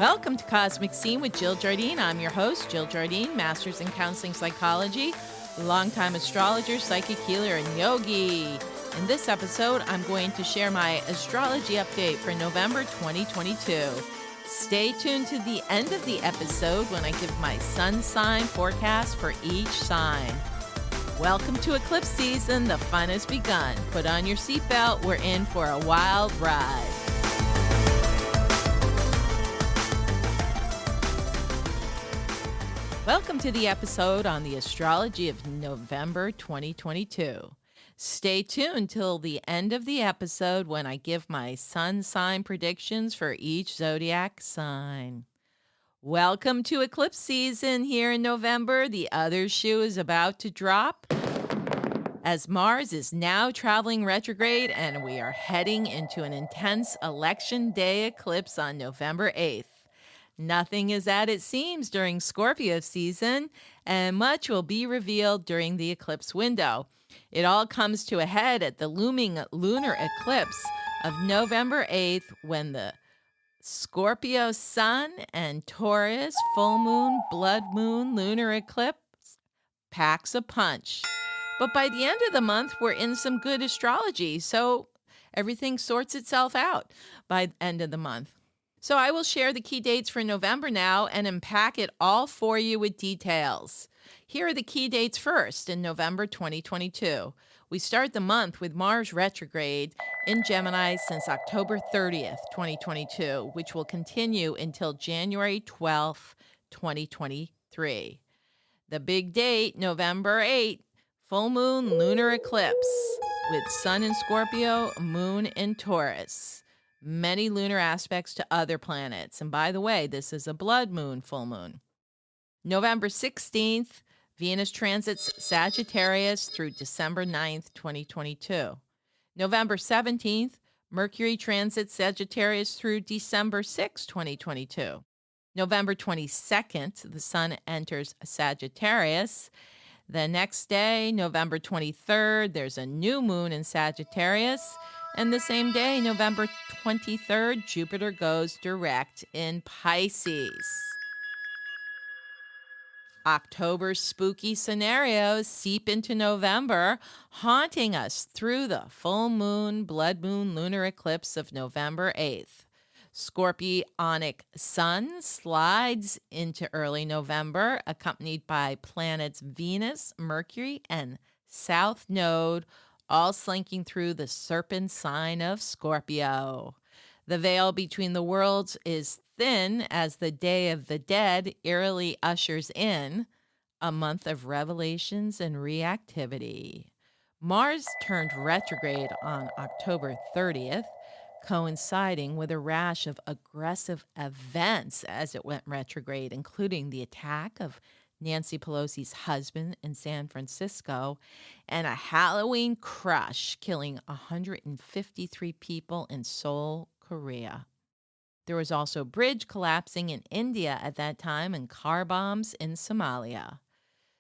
Welcome to Cosmic Scene with Jill Jardine. I'm your host, Jill Jardine, Master's in Counseling Psychology, longtime astrologer, psychic healer, and yogi. In this episode, I'm going to share my astrology update for November 2022. Stay tuned to the end of the episode when I give my sun sign forecast for each sign. Welcome to eclipse season. The fun has begun. Put on your seatbelt. We're in for a wild ride. Welcome to the episode on the astrology of November 2022. Stay tuned till the end of the episode when I give my sun sign predictions for each zodiac sign. Welcome to eclipse season here in November. The other shoe is about to drop as Mars is now traveling retrograde and we are heading into an intense election day eclipse on November 8th. Nothing is as it seems during Scorpio season, and much will be revealed during the eclipse window. It all comes to a head at the looming lunar eclipse of November 8th when the Scorpio Sun and Taurus full moon, blood moon, lunar eclipse packs a punch. But by the end of the month, we're in some good astrology, so everything sorts itself out by the end of the month. So I will share the key dates for November now and unpack it all for you with details. Here are the key dates first in November 2022. We start the month with Mars Retrograde in Gemini since October 30th, 2022, which will continue until January 12th, 2023. The big date, November 8th, full moon lunar eclipse with Sun in Scorpio, Moon in Taurus. Many lunar aspects to other planets. And by the way, this is a blood moon, full moon. November 16th, Venus transits Sagittarius through December 9th, 2022. November 17th, Mercury transits Sagittarius through December 6th, 2022. November 22nd, the Sun enters Sagittarius. The next day, November 23rd, there's a new moon in Sagittarius. And the same day, November 23rd, Jupiter goes direct in Pisces. October's spooky scenarios seep into November, haunting us through the full moon, blood moon lunar eclipse of November 8th. Scorpionic Sun slides into early November, accompanied by planets Venus, Mercury, and South Node, all slinking through the serpent sign of Scorpio. The veil between the worlds is thin as the Day of the Dead eerily ushers in a month of revelations and reactivity. Mars turned retrograde on October 30th, coinciding with a rash of aggressive events as it went retrograde, including the attack of Nancy Pelosi's husband in San Francisco, and a Halloween crush killing 153 people in Seoul, Korea. There was also a bridge collapsing in India at that time and car bombs in Somalia.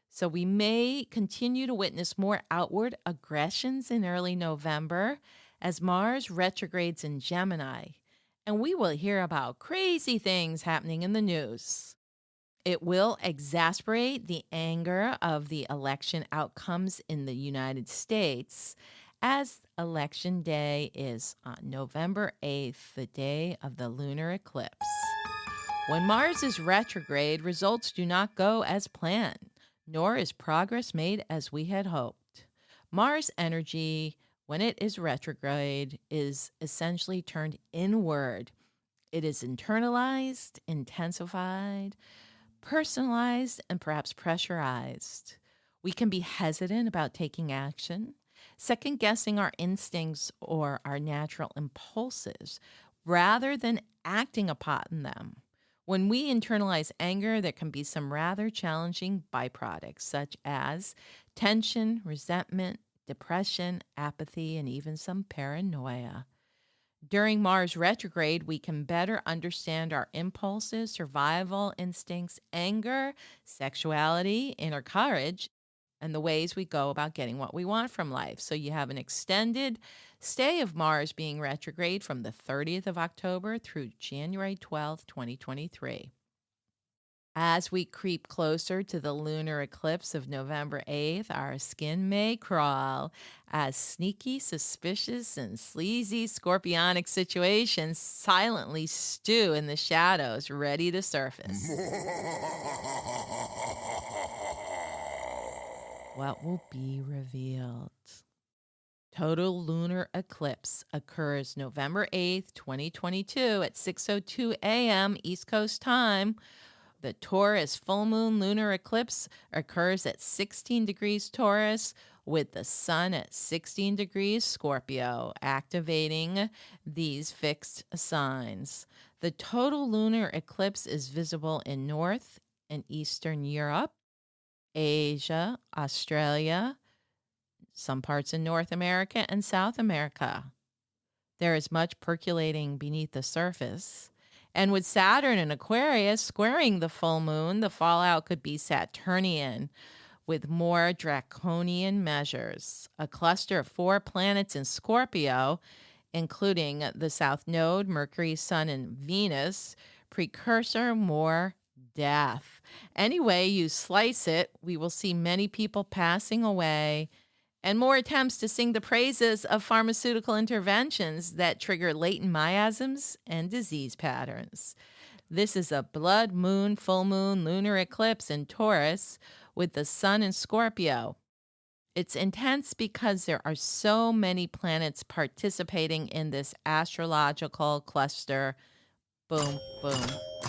So we may continue to witness more outward aggressions in early November as Mars retrogrades in Gemini, and we will hear about crazy things happening in the news. It will exacerbate the anger of the election outcomes in the United States, as Election Day is on November 8th, the day of the lunar eclipse. When Mars is retrograde, results do not go as planned, nor is progress made as we had hoped. Mars energy, when it is retrograde, is essentially turned inward. It is internalized, intensified, personalized, and perhaps pressurized. We can be hesitant about taking action, second-guessing our instincts or our natural impulses, rather than acting upon them. When we internalize anger, there can be some rather challenging byproducts, such as tension, resentment, depression, apathy, and even some paranoia. During Mars retrograde, we can better understand our impulses, survival instincts, anger, sexuality, inner courage, and the ways we go about getting what we want from life. So you have an extended stay of Mars being retrograde from the 30th of October through January 12th, 2023. As we creep closer to the lunar eclipse of November 8th, our skin may crawl as sneaky, suspicious, and sleazy scorpionic situations silently stew in the shadows, ready to surface. What will be revealed? Total lunar eclipse occurs November 8th, 2022 at 6:02 a.m. East Coast time. The Taurus full moon lunar eclipse occurs at 16 degrees Taurus with the sun at 16 degrees Scorpio, activating these fixed signs. The total lunar eclipse is visible in North and Eastern Europe, Asia, Australia, some parts in North America and South America. There is much percolating beneath the surface. And with Saturn and Aquarius squaring the full moon, the fallout could be Saturnian with more draconian measures. A cluster of 4 planets in Scorpio, including the South Node, Mercury, Sun, and Venus, precursor more death. Any way you slice it, we will see many people passing away and more attempts to sing the praises of pharmaceutical interventions that trigger latent miasms and disease patterns. This is a blood moon, full moon, lunar eclipse in Taurus with the sun in Scorpio. It's intense because there are so many planets participating in this astrological cluster. Boom, boom,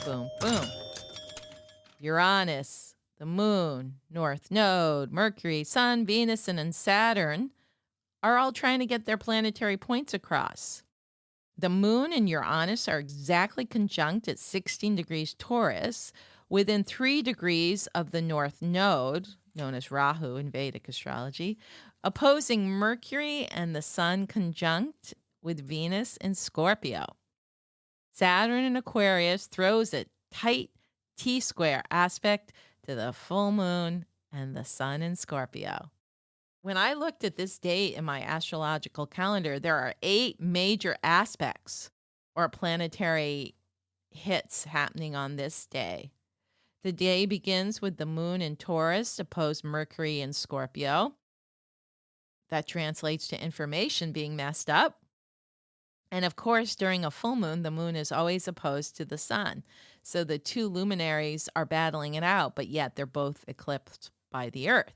boom, boom. Uranus, the moon, North Node, Mercury, Sun, Venus, and Saturn are all trying to get their planetary points across. The moon and Uranus are exactly conjunct at 16 degrees Taurus, within 3 degrees of the North Node, known as Rahu in Vedic astrology, opposing Mercury, and the Sun conjunct with Venus in Scorpio. Saturn in Aquarius throws a tight T-square aspect to the full moon and the sun in Scorpio. When I looked at this date in my astrological calendar, there are 8 major aspects or planetary hits happening on this day. The day begins with the moon in Taurus opposed Mercury in Scorpio. That translates to information being messed up. And of course, during a full moon, the moon is always opposed to the sun. So the 2 luminaries are battling it out, but yet they're both eclipsed by the earth.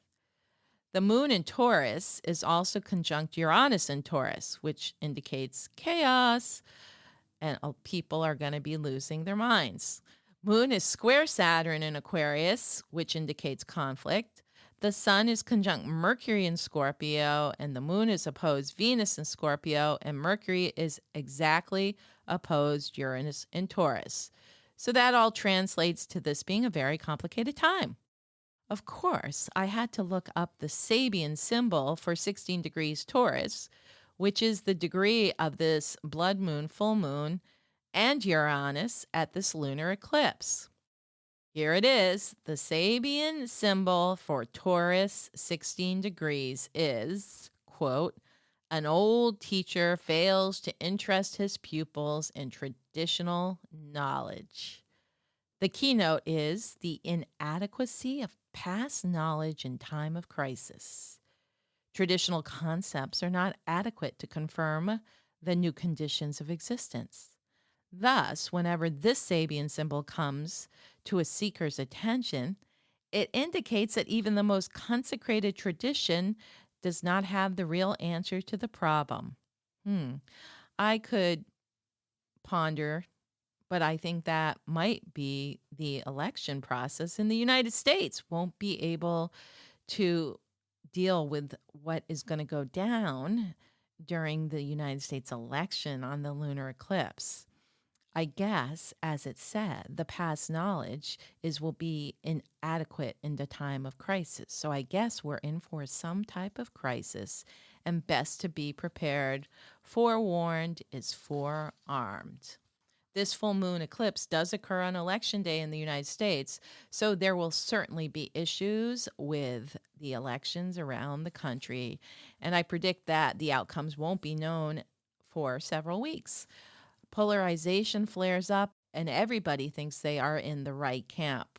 The moon in Taurus is also conjunct Uranus in Taurus, which indicates chaos, and people are going to be losing their minds. Moon is square Saturn in Aquarius, which indicates conflict. The sun is conjunct Mercury in Scorpio, and the moon is opposed Venus in Scorpio, and Mercury is exactly opposed Uranus in Taurus. So that all translates to this being a very complicated time. Of course, I had to look up the Sabian symbol for 16 degrees Taurus, which is the degree of this blood moon, full moon, and Uranus at this lunar eclipse. Here it is. The Sabian symbol for Taurus 16 degrees is, quote, an old teacher fails to interest his pupils in traditional knowledge. The keynote is the inadequacy of past knowledge in time of crisis. Traditional concepts are not adequate to confirm the new conditions of existence. Thus, whenever this Sabian symbol comes to a seeker's attention, it indicates that even the most consecrated tradition does not have the real answer to the problem. I could ponder, but I think that might be the election process in the United States won't be able to deal with what is going to go down during the United States election on the lunar eclipse. I guess, as it said, the past knowledge will be inadequate in the time of crisis. So I guess we're in for some type of crisis, and best to be prepared. Forewarned is forearmed. This full moon eclipse does occur on Election Day in the United States, so there will certainly be issues with the elections around the country, and I predict that the outcomes won't be known for several weeks. Polarization flares up, and everybody thinks they are in the right camp.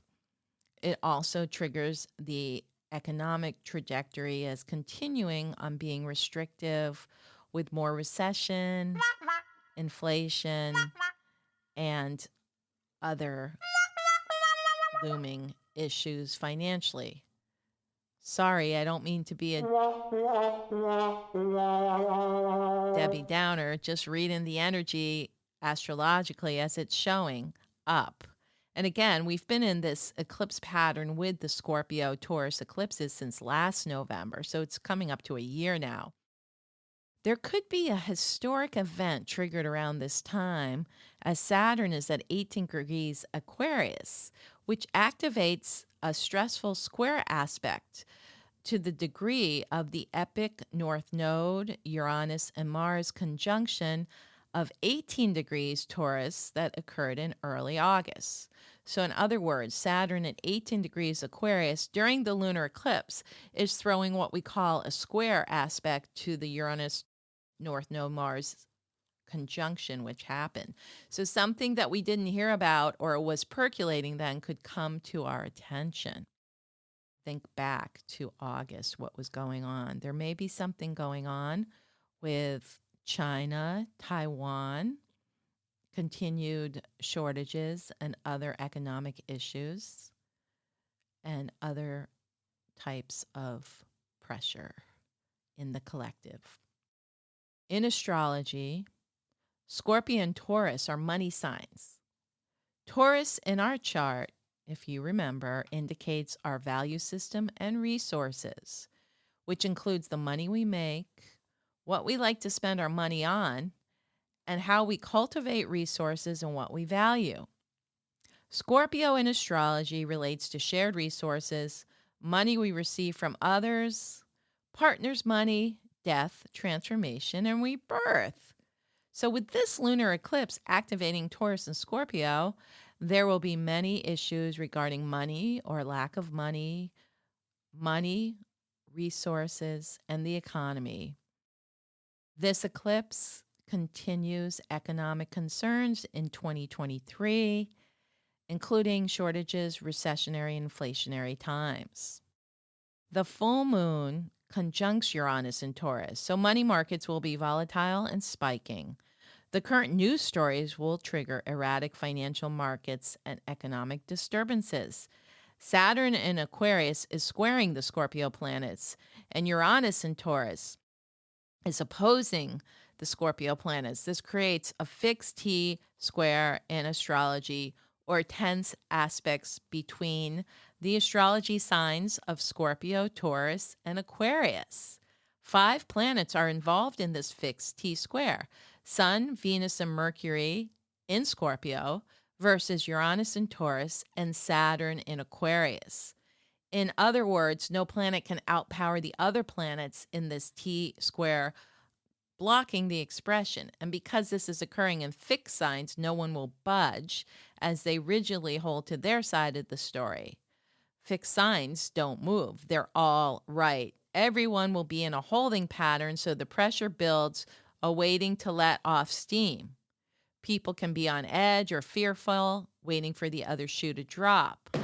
It also triggers the economic trajectory as continuing on being restrictive with more recession, inflation, and other looming issues financially. Sorry, I don't mean to be a Debbie Downer, just reading the energy astrologically as it's showing up. And again, we've been in this eclipse pattern with the Scorpio Taurus eclipses since last November, so it's coming up to a year now. There could be a historic event triggered around this time as Saturn is at 18 degrees Aquarius, which activates a stressful square aspect to the degree of the epic North Node, Uranus, and Mars conjunction of 18 degrees Taurus that occurred in early August. So, in other words, Saturn at 18 degrees Aquarius during the lunar eclipse is throwing what we call a square aspect to the Uranus North Node Mars conjunction, which happened. So, something that we didn't hear about or was percolating then could come to our attention. Think back to August, what was going on. There may be something going on with China, Taiwan, continued shortages and other economic issues, and other types of pressure in the collective. In astrology, Scorpio and Taurus are money signs. Taurus in our chart, if you remember, indicates our value system and resources, which includes the money we make, what we like to spend our money on, and how we cultivate resources and what we value. Scorpio in astrology relates to shared resources, money we receive from others, partners' money, death, transformation, and rebirth. So with this lunar eclipse activating Taurus and Scorpio, there will be many issues regarding money or lack of money, resources, and the economy. This eclipse continues economic concerns in 2023, including shortages, recessionary, inflationary times. The full moon conjuncts Uranus in Taurus, so money markets will be volatile and spiking. The current news stories will trigger erratic financial markets and economic disturbances. Saturn in Aquarius is squaring the Scorpio planets, and Uranus in Taurus is opposing the Scorpio planets. This creates a fixed T square in astrology, or tense aspects between the astrology signs of Scorpio, Taurus, and Aquarius. 5 planets are involved in this fixed T square: Sun, Venus, and Mercury in Scorpio versus Uranus in Taurus and Saturn in Aquarius. In other words, no planet can outpower the other planets in this T square, blocking the expression. And because this is occurring in fixed signs, no one will budge as they rigidly hold to their side of the story. Fixed signs don't move. They're all right. Everyone will be in a holding pattern, so the pressure builds, awaiting to let off steam. People can be on edge or fearful, waiting for the other shoe to drop.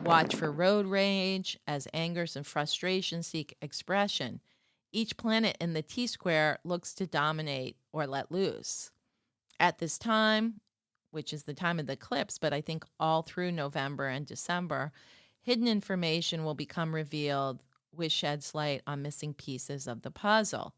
Watch for road rage as angers and frustrations seek expression. Each planet in the T-square looks to dominate or let loose. At this time, which is the time of the eclipse, but I think all through November and December, hidden information will become revealed, which sheds light on missing pieces of the puzzle.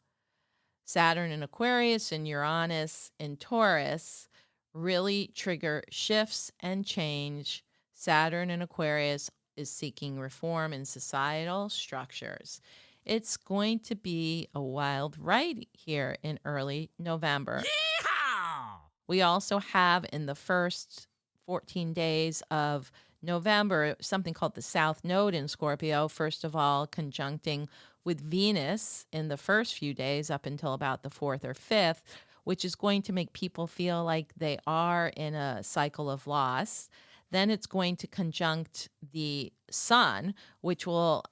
Saturn in Aquarius and Uranus in Taurus really trigger shifts and change. Saturn in Aquarius is seeking reform in societal structures. It's going to be a wild ride here in early November. Yeehaw! We also have in the first 14 days of November something called the South Node in Scorpio, first of all conjuncting with Venus in the first few days up until about the 4th or 5th, which is going to make people feel like they are in a cycle of loss. Then it's going to conjunct the sun, which will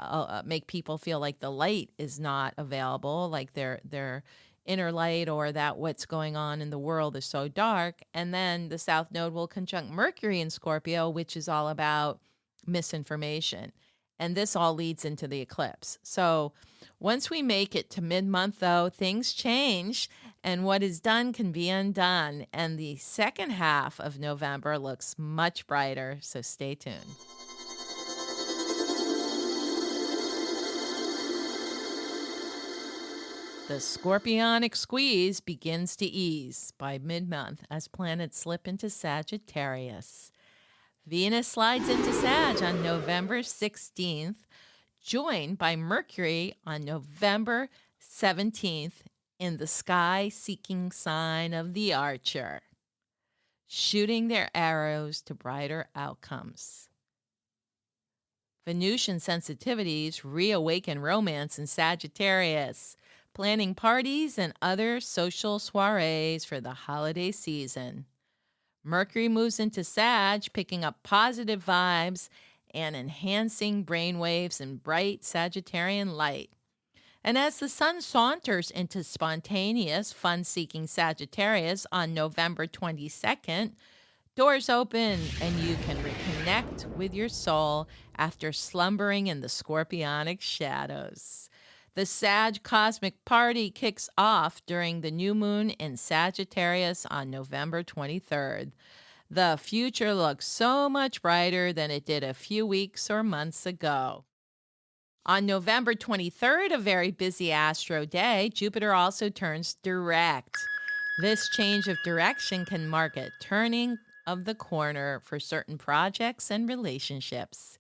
make people feel like the light is not available, like their inner light or that what's going on in the world is so dark. And then the South Node will conjunct Mercury in Scorpio, which is all about misinformation. And this all leads into the eclipse. So once we make it to mid-month, though, things change, and what is done can be undone. And the second half of November looks much brighter, so stay tuned. The Scorpionic squeeze begins to ease by mid-month as planets slip into Sagittarius. Venus slides into Sag on November 16th, joined by Mercury on November 17th in the sky-seeking sign of the Archer, shooting their arrows to brighter outcomes. Venusian sensitivities reawaken romance in Sagittarius, planning parties and other social soirees for the holiday season. Mercury moves into Sag, picking up positive vibes and enhancing brainwaves in bright Sagittarian light. And as the sun saunters into spontaneous, fun-seeking Sagittarius on November 22nd, doors open and you can reconnect with your soul after slumbering in the Scorpionic shadows. The Sag Cosmic Party kicks off during the new moon in Sagittarius on November 23rd. The future looks so much brighter than it did a few weeks or months ago. On November 23rd, a very busy Astro day, Jupiter also turns direct. This change of direction can mark a turning of the corner for certain projects and relationships.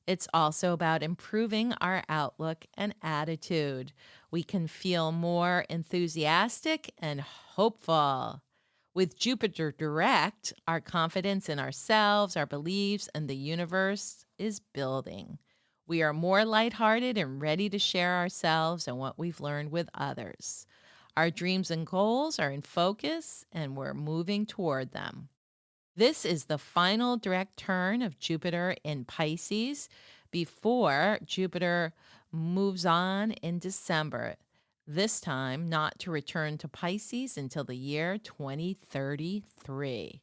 It's also about improving our outlook and attitude. We can feel more enthusiastic and hopeful. With Jupiter direct, our confidence in ourselves, our beliefs, and the universe is building. We are more lighthearted and ready to share ourselves and what we've learned with others. Our dreams and goals are in focus, and we're moving toward them. This is the final direct turn of Jupiter in Pisces before Jupiter moves on in December, this time not to return to Pisces until the year 2033.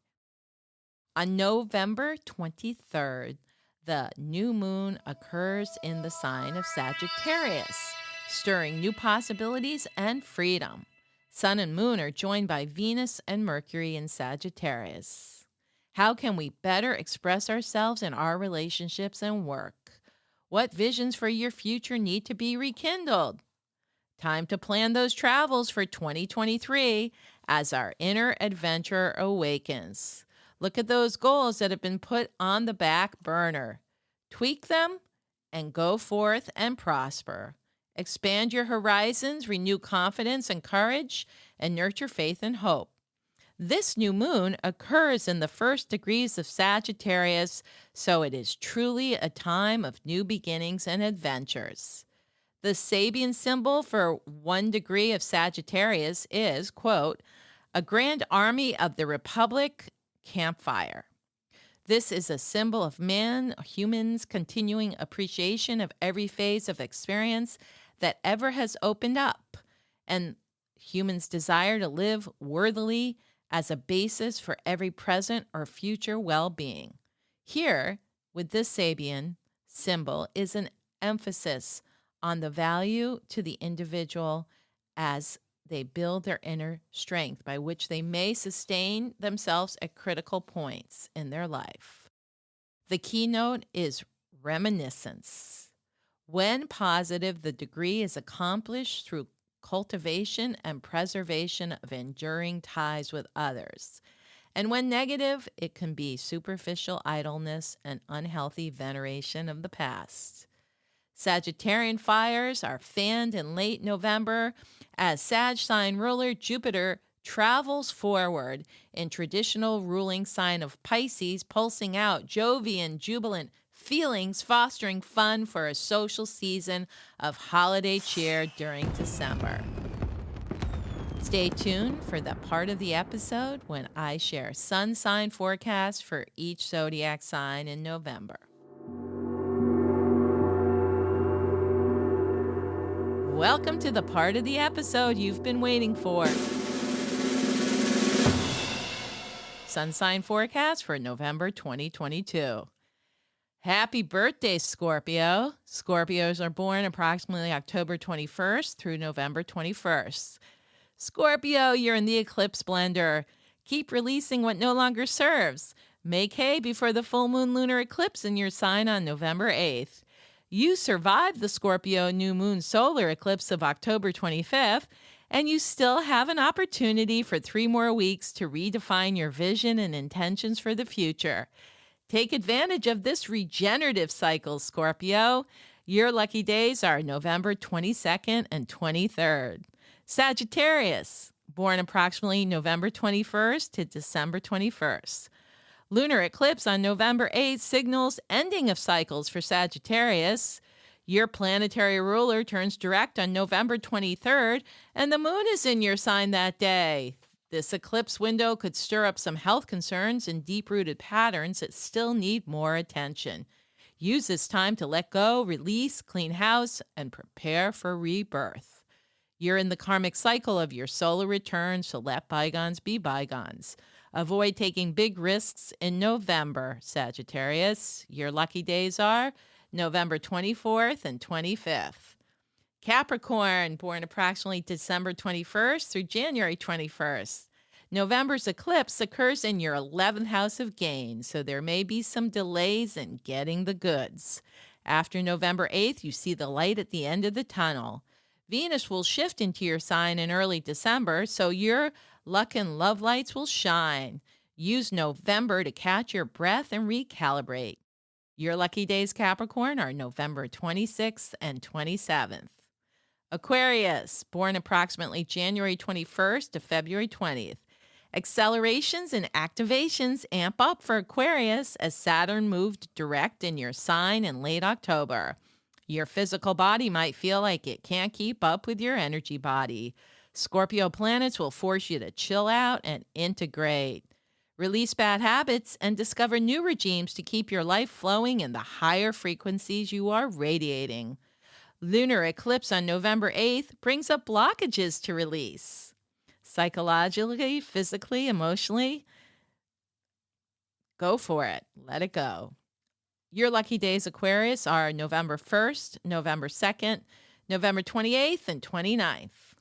On November 23rd, the new moon occurs in the sign of Sagittarius, stirring new possibilities and freedom. Sun and moon are joined by Venus and Mercury in Sagittarius. How can we better express ourselves in our relationships and work? What visions for your future need to be rekindled? Time to plan those travels for 2023 as our inner adventure awakens. Look at those goals that have been put on the back burner. Tweak them and go forth and prosper. Expand your horizons, renew confidence and courage, and nurture faith and hope. This new moon occurs in the first degrees of Sagittarius, so it is truly a time of new beginnings and adventures. The Sabian symbol for 1 degree of Sagittarius is, quote, a grand army of the Republic campfire. This is a symbol of humans' continuing appreciation of every phase of experience that ever has opened up, and humans' desire to live worthily as a basis for every present or future well-being. Here, with this Sabian symbol, is an emphasis on the value to the individual as they build their inner strength by which they may sustain themselves at critical points in their life. The keynote is reminiscence. When positive, the degree is accomplished through cultivation and preservation of enduring ties with others. And when negative, it can be superficial idleness and unhealthy veneration of the past. Sagittarian fires are fanned in late November as Sag sign ruler Jupiter travels forward in traditional ruling sign of Pisces, pulsing out Jovian, jubilant feelings, fostering fun for a social season of holiday cheer during December. Stay tuned for the part of the episode when I share sun sign forecasts for each zodiac sign in November. Welcome to the part of the episode you've been waiting for. Sun sign forecast for November 2022. Happy birthday, Scorpio. Scorpios are born approximately October 21st through November 21st. Scorpio, you're in the eclipse blender. Keep releasing what no longer serves. Make hay before the full moon lunar eclipse in your sign on November 8th. You survived the Scorpio new moon solar eclipse of October 25th, and you still have an opportunity for 3 more weeks to redefine your vision and intentions for the future. Take advantage of this regenerative cycle, Scorpio. Your lucky days are November 22nd and 23rd. Sagittarius, born approximately November 21st to December 21st. Lunar eclipse on November 8th signals ending of cycles for Sagittarius. Your planetary ruler turns direct on November 23rd, and the moon is in your sign that day. This eclipse window could stir up some health concerns and deep-rooted patterns that still need more attention. Use this time to let go, release, clean house, and prepare for rebirth. You're in the karmic cycle of your solar return, so let bygones be bygones. Avoid taking big risks in November, Sagittarius. Your lucky days are November 24th and 25th. Capricorn, born approximately December 21st through January 21st. November's eclipse occurs in your 11th house of gain, so there may be some delays in getting the goods. After November 8th, you see the light at the end of the tunnel. Venus will shift into your sign in early December, so your luck and love lights will shine. Use November to catch your breath and recalibrate. Your lucky days, Capricorn, are November 26th and 27th. Aquarius, born approximately January 21st to February 20th. Accelerations and activations amp up for Aquarius as Saturn moved direct in your sign in late October. Your physical body might feel like it can't keep up with your energy body. Scorpio planets will force you to chill out and integrate. Release bad habits and discover new regimes to keep your life flowing in the higher frequencies you are radiating. Lunar eclipse on November 8th brings up blockages to release. Psychologically, physically, emotionally, go for it. Let it go. Your lucky days, Aquarius, are November 1st, November 2nd, November 28th, and 29th.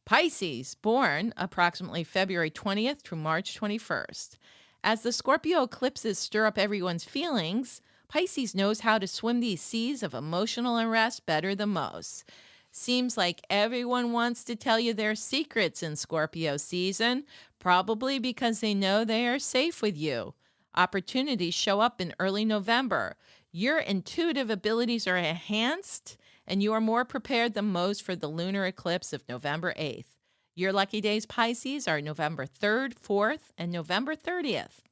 Pisces, born approximately February 20th through March 21st. As the Scorpio eclipses stir up everyone's feelings, Pisces knows how to swim these seas of emotional unrest better than most. Seems like everyone wants to tell you their secrets in Scorpio season, probably because they know they are safe with you. Opportunities show up in early November. Your intuitive abilities are enhanced, and you are more prepared than most for the lunar eclipse of November 8th. Your lucky days, Pisces, are November 3rd, 4th, and November 30th.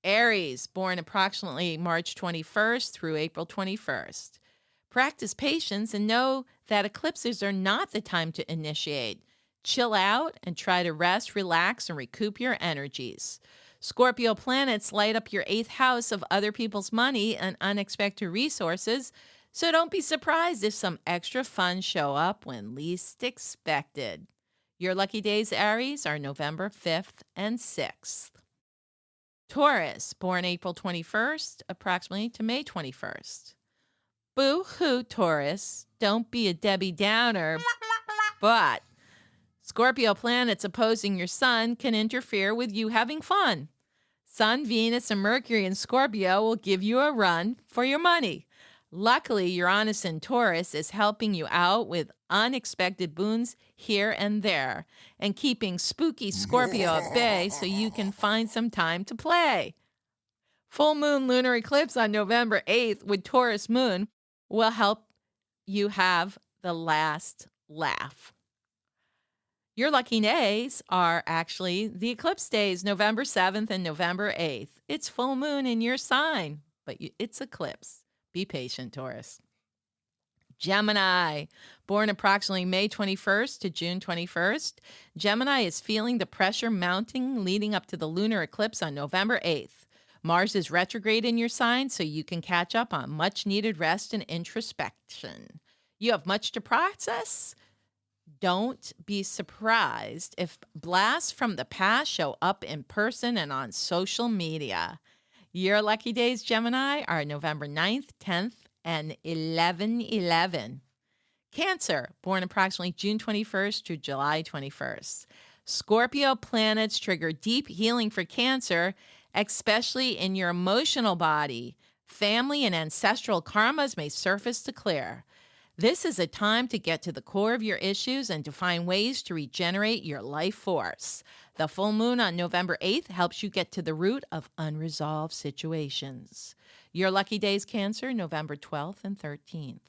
Aries, born approximately March 21st through April 21st. Practice patience and know that eclipses are not the time to initiate. Chill out and try to rest, relax, and recoup your energies. Scorpio planets light up your 8th house of other people's money and unexpected resources, so don't be surprised if some extra funds show up when least expected. Your lucky days, Aries, are November 5th and 6th. Taurus, born April 21st, approximately to May 21st. Boo-hoo, Taurus. Don't be a Debbie Downer, but Scorpio planets opposing your sun can interfere with you having fun. Sun, Venus, and Mercury in Scorpio will give you a run for your money. Luckily, Uranus in Taurus is helping you out with unexpected boons here and there and keeping spooky Scorpio at bay so you can find some time to play. Full moon lunar eclipse on November 8th with Taurus moon will help you have the last laugh. Your lucky days are actually the eclipse days, November 7th and November 8th. It's full moon in your sign, but it's eclipse. Be patient, Taurus. Gemini, born approximately May 21st to June 21st. Gemini is feeling the pressure mounting leading up to the lunar eclipse on November 8th. Mars is retrograde in your sign, so you can catch up on much needed rest and introspection. You have much to process. Don't be surprised if blasts from the past show up in person and on social media. Your lucky days, Gemini, are November 9th, 10th, and 11/11. Cancer, born approximately June 21st to July 21st. Scorpio planets trigger deep healing for Cancer, especially in your emotional body. Family and ancestral karmas may surface to clear. This is a time to get to the core of your issues and to find ways to regenerate your life force. The full moon on November 8th helps you get to the root of unresolved situations. Your lucky days, Cancer, November 12th and 13th.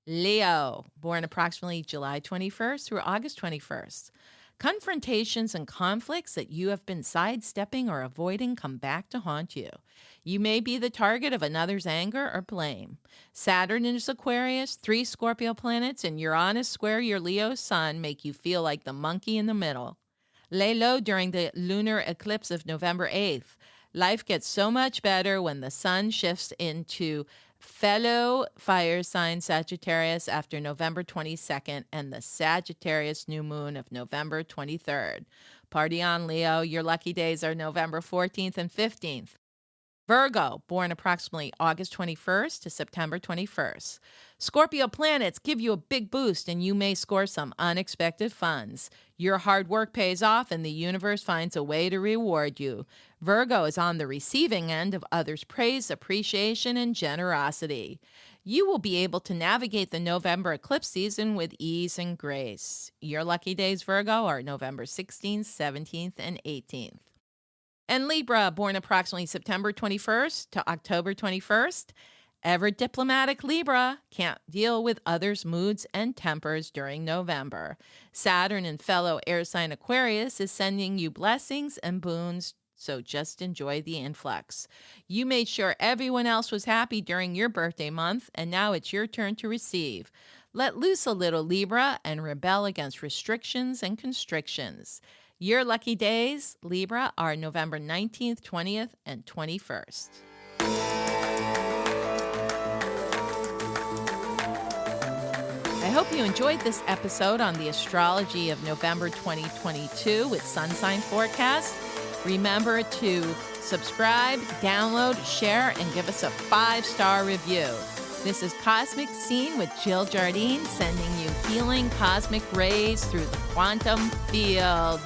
Leo, born approximately July 21st through August 21st. Confrontations and conflicts that you have been sidestepping or avoiding come back to haunt you. You may be the target of another's anger or blame. Saturn is Aquarius, 3 Scorpio planets, and Uranus square your Leo sun make you feel like the monkey in the middle. Lay low during the lunar eclipse of November 8th. Life gets so much better when the sun shifts into fellow fire sign Sagittarius after November 22nd and the Sagittarius new moon of November 23rd. Party on, Leo. Your lucky days are November 14th and 15th. Virgo, born approximately August 21st to September 21st. Scorpio planets give you a big boost and you may score some unexpected funds. Your hard work pays off and the universe finds a way to reward you. Virgo is on the receiving end of others' praise, appreciation, and generosity. You will be able to navigate the November eclipse season with ease and grace. Your lucky days, Virgo, are November 16th, 17th, and 18th. And Libra, born approximately September 21st to October 21st. Ever diplomatic Libra can't deal with others' moods and tempers during November. Saturn and fellow air sign Aquarius is sending you blessings and boons, so just enjoy the influx. You made sure everyone else was happy during your birthday month, and now it's your turn to receive. Let loose a little, Libra, and rebel against restrictions and constrictions. Your lucky days, Libra, are November 19th, 20th, and 21st. I hope you enjoyed this episode on the astrology of November 2022 with Sun Sign Forecast. Remember to subscribe, download, share, and give us a 5-star review. This is Cosmic Scene with Jill Jardine, sending you healing cosmic rays through the quantum field.